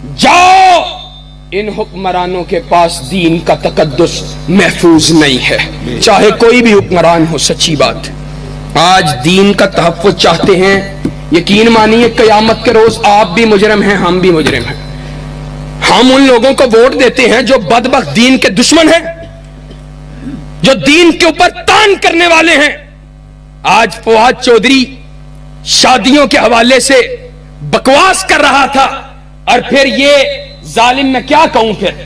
جاؤ ان حکمرانوں کے پاس دین کا تقدس محفوظ نہیں ہے، چاہے کوئی بھی حکمران ہو۔ سچی بات، آج دین کا تحفظ چاہتے ہیں، یقین مانیے قیامت کے روز آپ بھی مجرم ہیں، ہم بھی مجرم ہیں۔ ہم ان لوگوں کو ووٹ دیتے ہیں جو بدبخت دین کے دشمن ہیں، جو دین کے اوپر تان کرنے والے ہیں۔ آج فواد چودھری شادیوں کے حوالے سے بکواس کر رہا تھا، اور پھر یہ ظالم میں کیا کہوں، پھر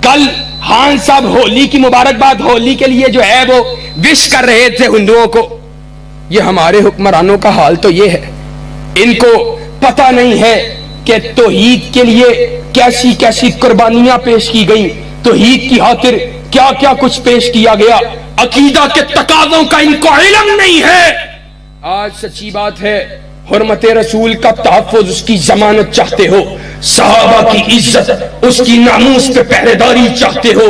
کل خان صاحب ہولی کی مبارکباد، ہولی کے لیے جو ہے وہ وش کر رہے تھے ہندوؤں کو۔ یہ ہمارے حکمرانوں کا حال تو یہ ہے، ان کو پتہ نہیں ہے کہ توحید کے لیے کیسی کیسی قربانیاں پیش کی گئیں، توحید کی خاطر کیا کیا کچھ پیش کیا گیا، عقیدہ کے تقاضوں کا ان کو علم نہیں ہے۔ آج سچی بات ہے، حرمت رسول کا تحفظ، اس کی ضمانت چاہتے ہو، صحابہ کی عزت، اس کی ناموس پہ پہرے داری چاہتے ہو،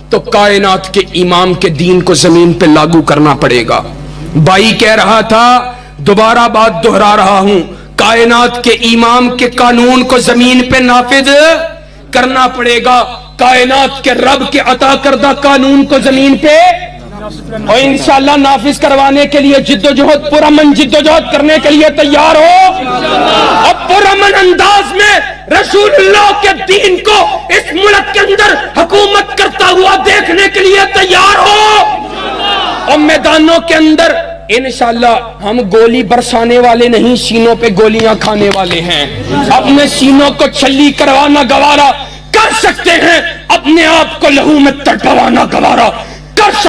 تو کائنات کے امام کے دین کو زمین پہ لاگو کرنا پڑے گا۔ بھائی کہہ رہا تھا، دوبارہ بات دہرا رہا ہوں، کائنات کے امام کے قانون کو زمین پہ نافذ کرنا پڑے گا، کائنات کے رب کے عطا کردہ قانون کو زمین پہ، اور انشاءاللہ نافذ کروانے کے لیے جدوجہد، پرامن جدوجہد کرنے کے لیے تیار ہو، اور پرامن انداز میں رسول اللہ کے دین کو اس ملک کے اندر حکومت کرتا ہوا دیکھنے کے لیے تیار ہو۔ اور میدانوں کے اندر انشاءاللہ ہم گولی برسانے والے نہیں، سینوں پہ گولیاں کھانے والے ہیں۔ اپنے سینوں کو چھلی کروانا گوارا کر سکتے ہیں، اپنے آپ کو لہو میں تڑپوانا گوارا کر سکتے ہیں۔